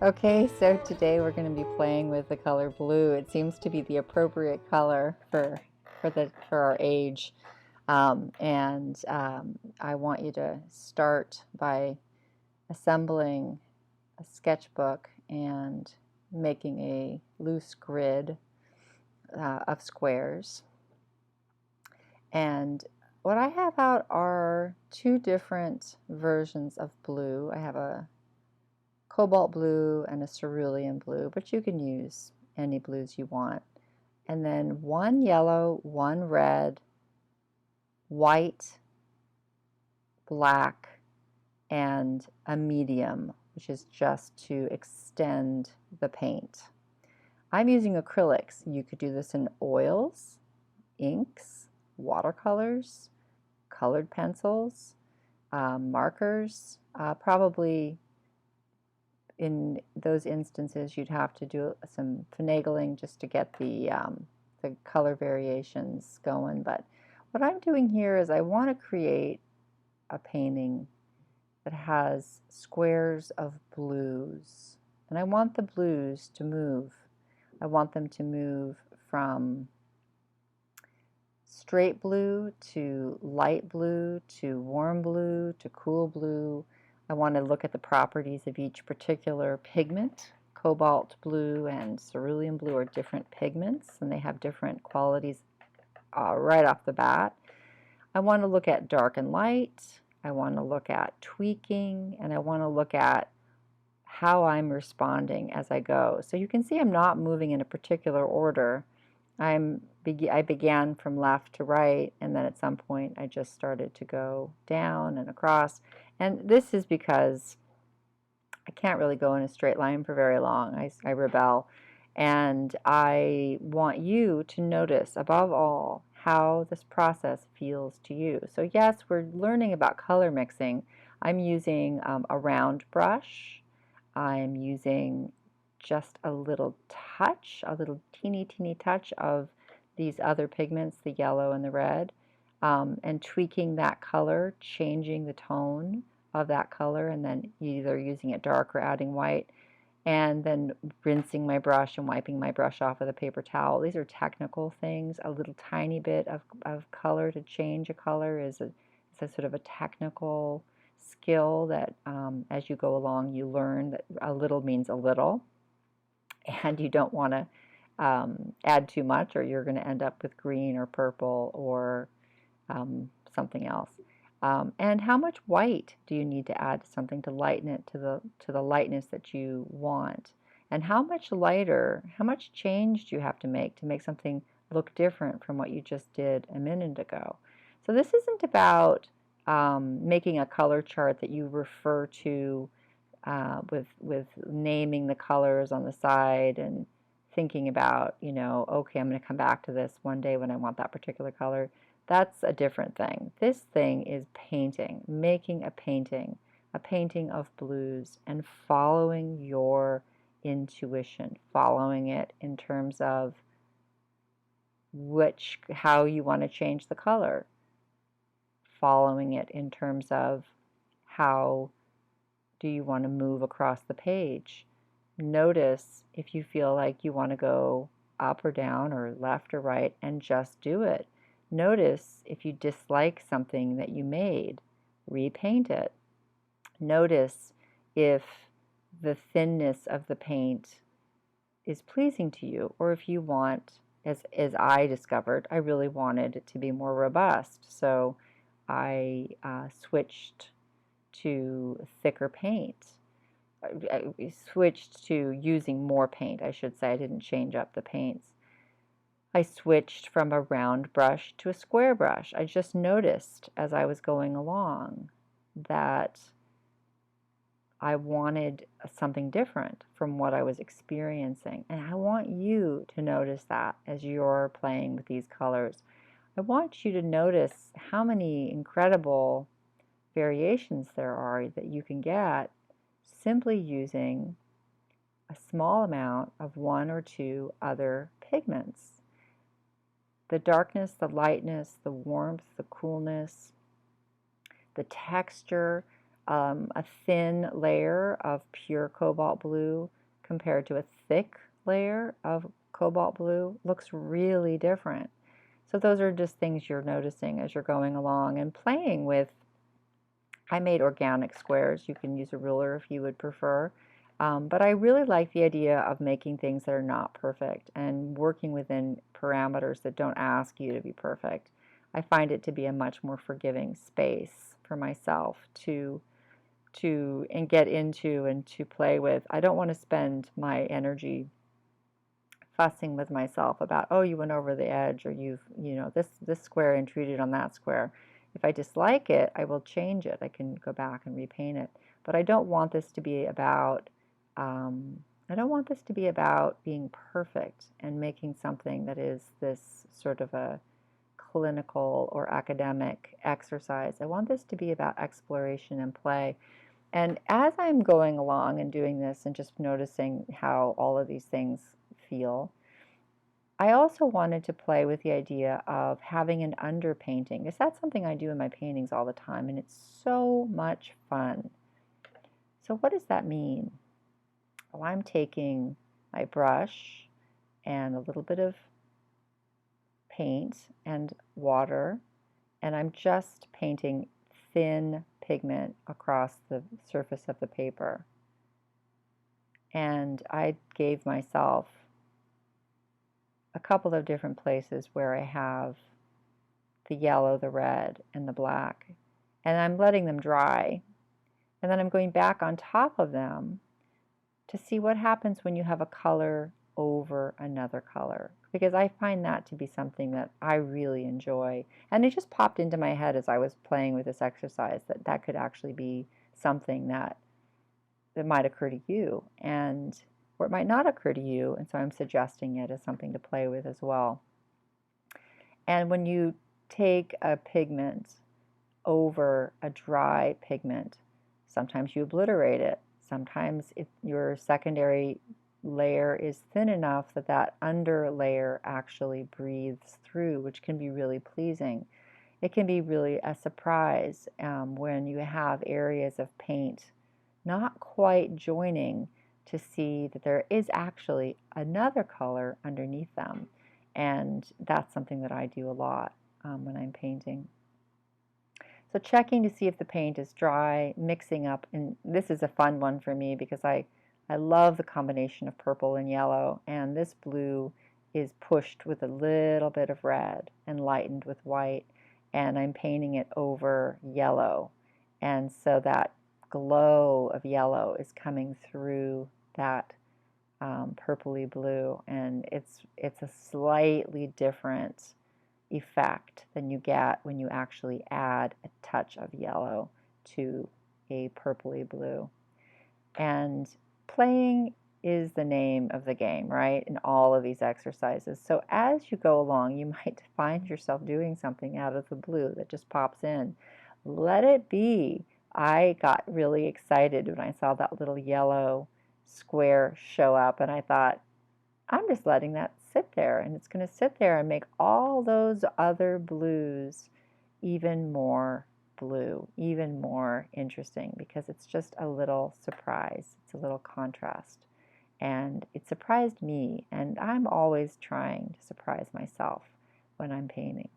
Okay, so today we're going to be playing with the color blue. It seems to be the appropriate color for our age. I want you to start by assembling a sketchbook and making a loose grid of squares. And what I have out are two different versions of blue. I have a cobalt blue and a cerulean blue, but you can use any blues you want. And then one yellow, one red, white, black, and a medium, which is just to extend the paint. I'm using acrylics. You could do this in oils, inks, watercolors, colored pencils, markers, probably in those instances, you'd have to do some finagling just to get the color variations going. But what I'm doing here is I want to create a painting that has squares of blues. And I want the blues to move. I want them to move from straight blue to light blue to warm blue to cool blue. I want to look at the properties of each particular pigment. Cobalt blue and cerulean blue are different pigments, and they have different qualities right off the bat. I want to look at dark and light. I want to look at tweaking, and I want to look at how I'm responding as I go. So you can see I'm not moving in a particular order. I began from left to right, and then at some point I just started to go down and across. And this is because I can't really go in a straight line for very long. I rebel. And I want you to notice, above all, how this process feels to you. So yes, we're learning about color mixing. I'm using a round brush. I'm using just a little touch, a little teeny touch of these other pigments, the yellow and the red, and tweaking that color, changing the tone of that color, and then either using it dark or adding white, and then rinsing my brush and wiping my brush off with a paper towel. These are technical things. A little tiny bit of color to change a color is a sort of a technical skill that as you go along you learn that a little means a little, and you don't want to add too much or you're going to end up with green or purple or something else. And how much white do you need to add to something to lighten it to the lightness that you want? And how much lighter, how much change do you have to make something look different from what you just did a minute ago? So this isn't about making a color chart that you refer to with naming the colors on the side and thinking about, okay, I'm going to come back to this one day when I want that particular color. That's a different thing. This thing is painting, making a painting of blues, and following your intuition, following it in terms of how you want to change the color, following it in terms of how do you want to move across the page. Notice if you feel like you want to go up or down or left or right, and just do it. Notice if you dislike something that you made, repaint it. Notice if the thinness of the paint is pleasing to you, or if you want, as I discovered, I really wanted it to be more robust. So I switched to thicker paint. I switched to using more paint, I should say. I didn't change up the paints. I switched from a round brush to a square brush. I just noticed as I was going along that I wanted something different from what I was experiencing. And I want you to notice that as you're playing with these colors. I want you to notice how many incredible variations there are that you can get simply using a small amount of one or two other pigments. The darkness, the lightness, the warmth, the coolness, the texture A thin layer of pure cobalt blue compared to a thick layer of cobalt blue looks really different. So those are just things you're noticing as you're going along and playing with. I made organic squares. You can use a ruler if you would prefer. But I really like the idea of making things that are not perfect and working within parameters that don't ask you to be perfect. I find it to be a much more forgiving space for myself to and get into and to play with. I don't want to spend my energy fussing with myself about, oh, you went over the edge, or this square intruded on that square. If I dislike it, I will change it. I can go back and repaint it. But I don't want this to be about being perfect and making something that is this sort of a clinical or academic exercise. I want this to be about exploration and play. And as I'm going along and doing this and just noticing how all of these things feel, I also wanted to play with the idea of having an underpainting, because that's something I do in my paintings all the time, and it's so much fun. So what does that mean? Well, I'm taking my brush and a little bit of paint and water, and I'm just painting thin pigment across the surface of the paper. And I gave myself a couple of different places where I have the yellow, the red, and the black. And I'm letting them dry. And then I'm going back on top of them to see what happens when you have a color over another color, because I find that to be something that I really enjoy. And it just popped into my head as I was playing with this exercise that that could actually be something that might occur to you, and or it might not occur to you, and so I'm suggesting it as something to play with as well. And when you take a pigment over a dry pigment, sometimes you obliterate it. Sometimes your secondary layer is thin enough that that under layer actually breathes through, which can be really pleasing. It can be really a surprise when you have areas of paint not quite joining to see that there is actually another color underneath them. And that's something that I do a lot when I'm painting. So checking to see if the paint is dry, mixing up, and this is a fun one for me because I love the combination of purple and yellow, and this blue is pushed with a little bit of red and lightened with white, and I'm painting it over yellow. And so that glow of yellow is coming through that purpley blue, and it's a slightly different effect than you get when you actually add a touch of yellow to a purpley blue. And playing is the name of the game, right, in all of these exercises. So as you go along, you might find yourself doing something out of the blue that just pops in. Let it be. I got really excited when I saw that little yellow square show up, and I thought, I'm just letting that sit there, and it's going to sit there and make all those other blues even more blue, even more interesting, because it's just a little surprise. It's a little contrast. And it surprised me, and I'm always trying to surprise myself when I'm painting.